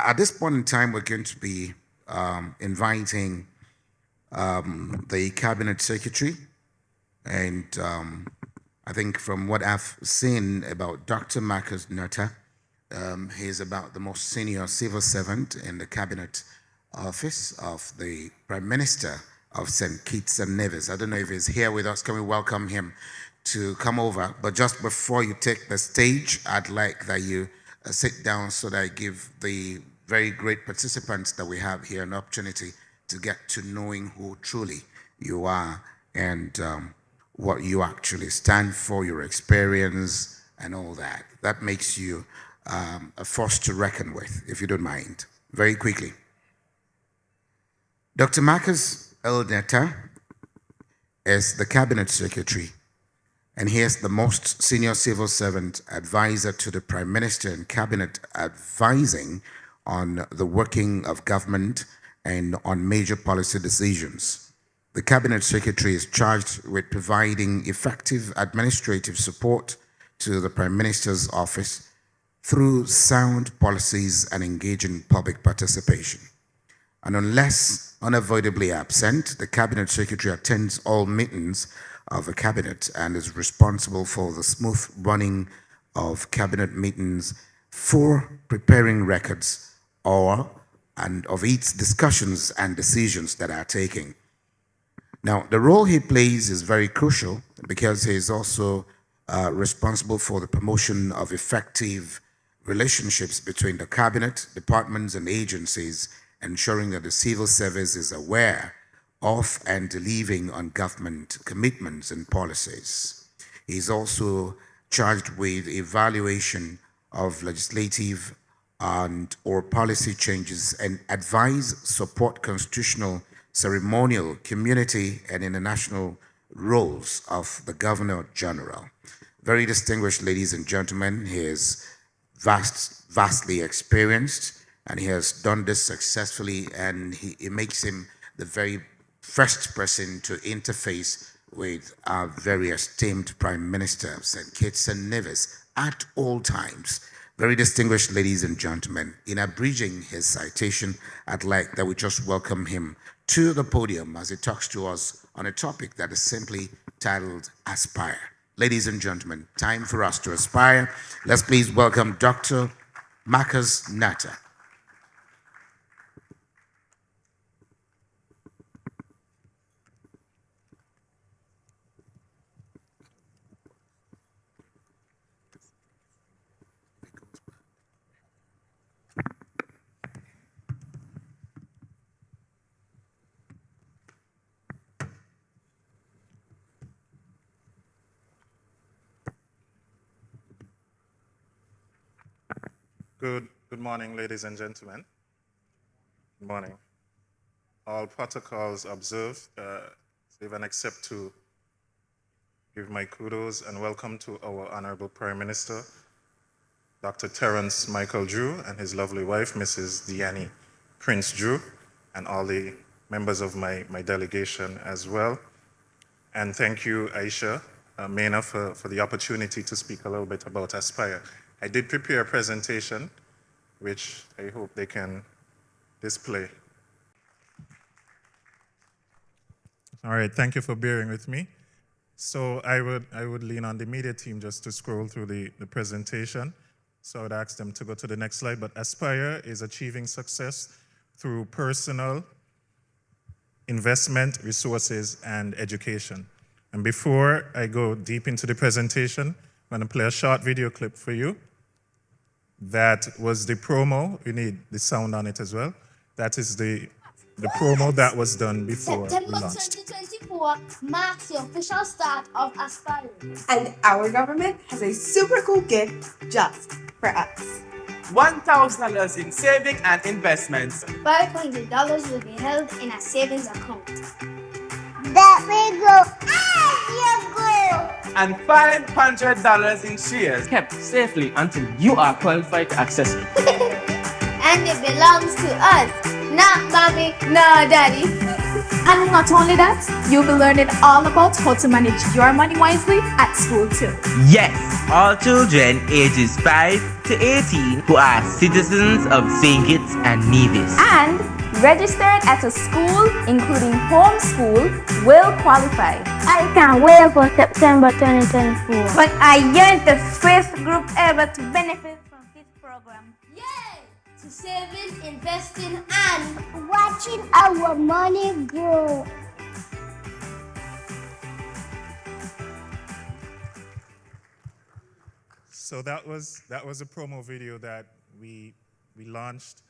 At this point in time, we're going to be inviting the cabinet secretary, and I think from what I've seen about Dr. Marcus Natta, he's about the most senior civil servant in the cabinet office of the Prime Minister of St. Kitts and Nevis. I don't know if he's here with us. Can we welcome him to come over? But just before you take the stage, I'd like that you sit down so that I give the very great participants that we have here an opportunity to get to knowing who truly you are and what you actually stand for, your experience and all that. That makes you a force to reckon with, if you don't mind. Very quickly. Dr. Marcus Natta is the Cabinet Secretary, and he is the most senior civil servant advisor to the Prime Minister and Cabinet, advising on the working of government and on major policy decisions. The Cabinet Secretary is charged with providing effective administrative support to the Prime Minister's office through sound policies and engaging public participation. And unless unavoidably absent, the Cabinet Secretary attends all meetings of the Cabinet and is responsible for the smooth running of Cabinet meetings, for preparing records and of its discussions and decisions that are taken. Now, the role he plays is very crucial because he is also responsible for the promotion of effective relationships between the Cabinet, departments, and agencies, ensuring that the civil service is aware of and delivering on government commitments and policies. He is also charged with evaluation of legislative and or policy changes and advise, support constitutional, ceremonial, community, and international roles of the Governor General. Very distinguished ladies and gentlemen, he is vastly experienced, and he has done this successfully, and it makes him the very first person to interface with our very esteemed Prime Minister of St. Kitts and Nevis at all times. Very distinguished ladies and gentlemen, in abridging his citation, I'd like that we just welcome him to the podium as he talks to us on a topic that is simply titled Aspire. Ladies and gentlemen, time for us to aspire. Let's please welcome Dr. Marcus Natta. Good morning, ladies and gentlemen. Good morning. All protocols observed, even except to give my kudos and welcome to our Honorable Prime Minister, Dr. Terence Michael Drew, and his lovely wife, Mrs. Deanne Prince Drew, and all the members of my delegation as well. And thank you, Aisha Mena, for the opportunity to speak a little bit about Aspire. I did prepare a presentation, which I hope they can display. All right, thank you for bearing with me. So I would lean on the media team just to scroll through the presentation. So I would ask them to go to the next slide. But Aspire is achieving success through personal investment, resources, and education. And before I go deep into the presentation, I'm going to play a short video clip for you. That was the promo. You need the sound on it as well. That is the promo that was done before we September launched. 2024 marks the official start of Aspire. And our government has a super cool gift just for us. $1,000 in saving and investments. $500 will be held in a savings account. That will go as you go. And $500 in shares kept safely until you are qualified to access it. And it belongs to us, not mommy, no daddy. And not only that, you'll be learning all about how to manage your money wisely at school too. Yes, all children ages 5 to 18 who are citizens of St. Kitts and Nevis. And registered at a school, including homeschool, will qualify. I can't wait for September 2024. But I am the first group ever to benefit from this program. Yay! To saving, investing, and Watching our money grow. So that was a promo video that we launched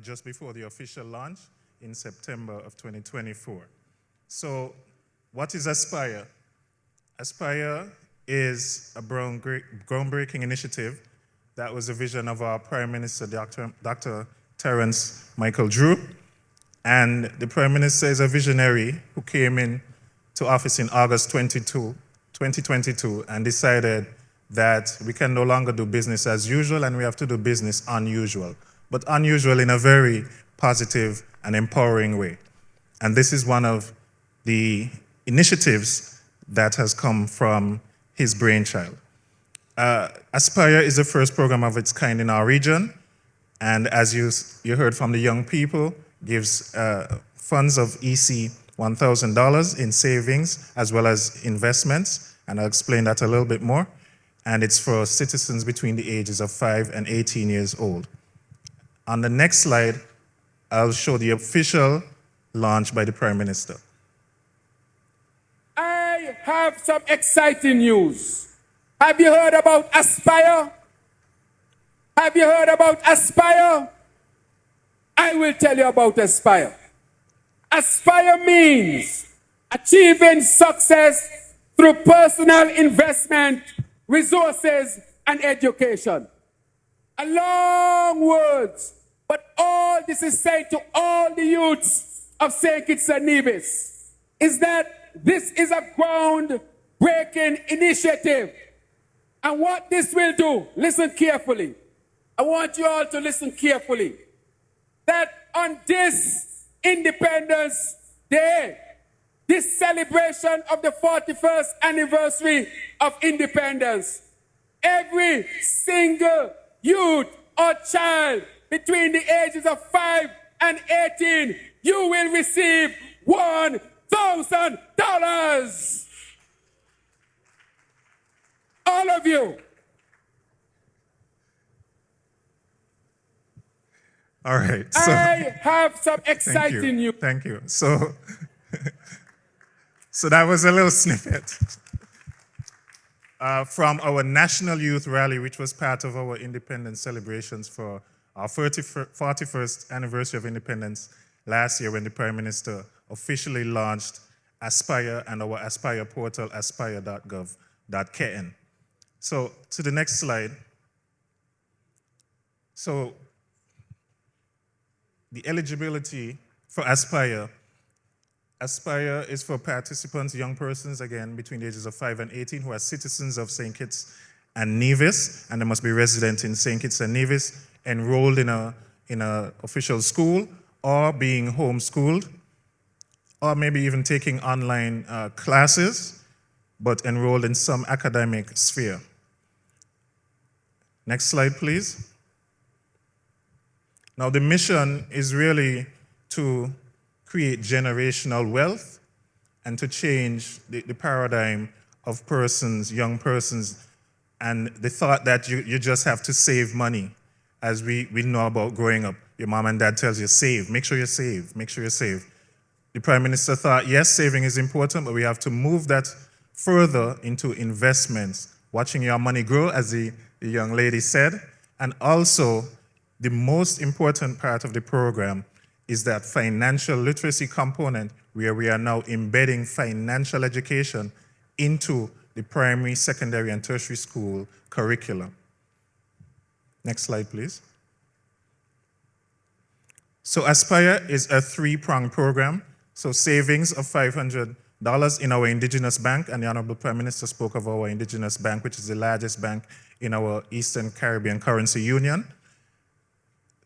just before the official launch in September of 2024. So what is Aspire? Aspire is a groundbreaking initiative that was a vision of our Prime Minister, Dr. Terence Michael Drew. And the Prime Minister is a visionary who came in to office in August 2022 and decided that we can no longer do business as usual and we have to do business unusual, but unusual in a very positive and empowering way. And this is one of the initiatives that has come from his brainchild. Aspire is the first program of its kind in our region, and as you heard from the young people, gives funds of EC $1,000 in savings as well as investments, and I'll explain that a little bit more. And it's for citizens between the ages of 5 and 18 years old. On the next slide, I'll show the official launch by the Prime Minister. I have some exciting news. Have you heard about Aspire? Have you heard about Aspire? I will tell you about Aspire. Aspire means achieving success through personal investment, resources, and education. A long words, but all this is said to all the youths of St. Kitts and Nevis is that this is a ground-breaking initiative. And what this will do, listen carefully. I want you all to listen carefully. That on this Independence Day, this celebration of the 41st anniversary of independence, every single youth or child between the ages of 5 and 18, you will receive $1,000. All of you. All right. So, I have some exciting news. Thank you. So that was a little snippet from our National Youth Rally, which was part of our independence celebrations for our 41st anniversary of independence last year, when the Prime Minister officially launched Aspire and our Aspire portal, aspire.gov.kn. So to the next slide. So the eligibility for Aspire. Aspire is for participants, young persons, again, between the ages of 5 and 18 who are citizens of St. Kitts and Nevis, and they must be resident in St. Kitts and Nevis, enrolled in a official school, or being homeschooled, or maybe even taking online classes, but enrolled in some academic sphere. Next slide, please. Now, the mission is really to create generational wealth and to change the paradigm of persons, young persons, and the thought that you just have to save money. As we know about growing up, your mom and dad tells you, save, make sure you save, make sure you save. The Prime Minister thought, yes, saving is important, but we have to move that further into investments, watching your money grow, as the young lady said, and also the most important part of the program is that financial literacy component, where we are now embedding financial education into the primary, secondary, and tertiary school curriculum. Next slide, please. So Aspire is a three-pronged program. So savings of $500 in our indigenous bank, and the Honorable Prime Minister spoke of our indigenous bank, which is the largest bank in our Eastern Caribbean Currency Union.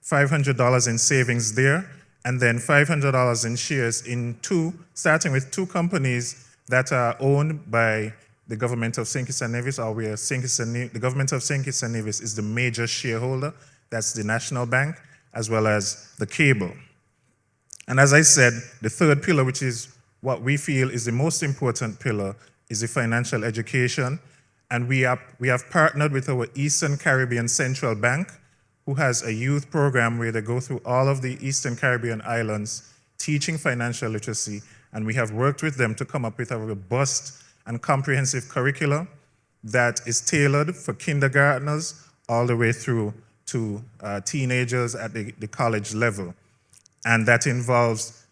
$500 in savings there, and then $500 in shares in starting with two companies that are owned by the government of St. Kitts and Nevis, or where the government of St. Kitts and Nevis is the major shareholder. That's the National Bank, as well as the cable. And as I said, the third pillar, which is what we feel is the most important pillar, is the financial education. And we have partnered with our Eastern Caribbean Central Bank, who has a youth program where they go through all of the Eastern Caribbean islands teaching financial literacy. And we have worked with them to come up with a robust and comprehensive curriculum that is tailored for kindergartners all the way through to teenagers at the college level. And that involves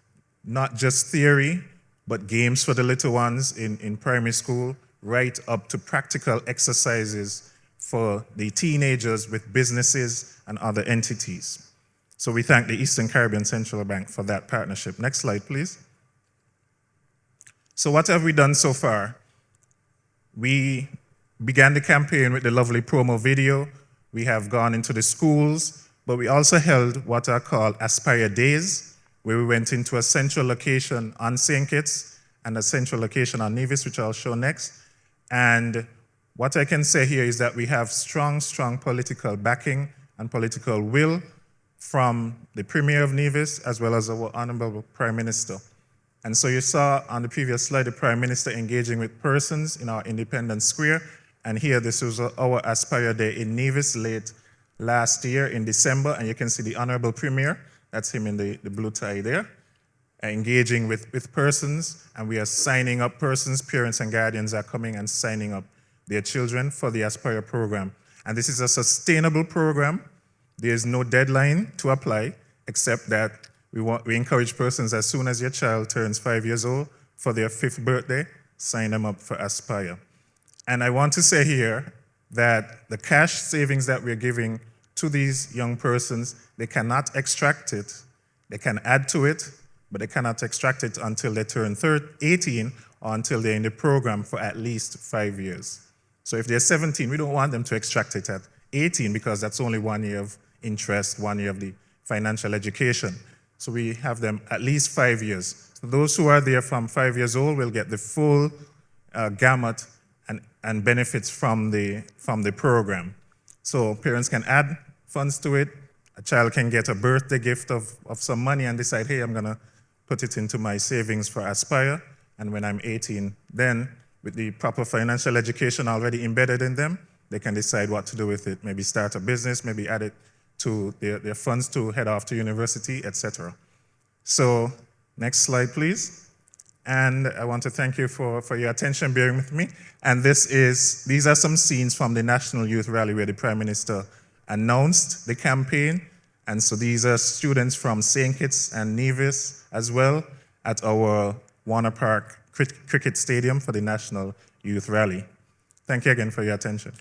not just theory, but games for the little ones in primary school, right up to practical exercises for the teenagers with businesses and other entities. So we thank the Eastern Caribbean Central Bank for that partnership. Next slide, please. So what have we done so far? We began the campaign with the lovely promo video. We have gone into the schools, but we also held what are called Aspire Days, where we went into a central location on St. Kitts and a central location on Nevis, which I'll show next. And what I can say here is that we have strong political backing and political will from the Premier of Nevis, as well as our Honorable Prime Minister. And so you saw on the previous slide, the Prime Minister engaging with persons in our Independence Square. And here, this was our Aspire Day in Nevis late last year in December. And you can see the Honorable Premier, that's him in the blue tie there, engaging with persons. And we are signing up persons, parents and guardians are coming and signing up their children for the Aspire program. And this is a sustainable program. There is no deadline to apply, except that we encourage persons as soon as your child turns 5 years old for their 5th birthday, sign them up for Aspire. And I want to say here that the cash savings that we're giving to these young persons, they cannot extract it. They can add to it, but they cannot extract it until they turn 18 or until they're in the program for at least 5 years. So if they're 17, we don't want them to extract it at 18 because that's only 1 year of interest, 1 year of the financial education. So we have them at least 5 years. So those who are there from 5 years old will get the full gamut and benefits from the program. So parents can add funds to it. A child can get a birthday gift of some money and decide, hey, I'm gonna put it into my savings for Aspire. And when I'm 18, then with the proper financial education already embedded in them, they can decide what to do with it. Maybe start a business, maybe add it to their funds to head off to university, etc. So next slide, please. And I want to thank you for your attention bearing with me. And these are some scenes from the National Youth Rally where the Prime Minister announced the campaign. And so these are students from St. Kitts and Nevis as well at our Warner Park Cricket Stadium for the National Youth Rally. Thank you again for your attention.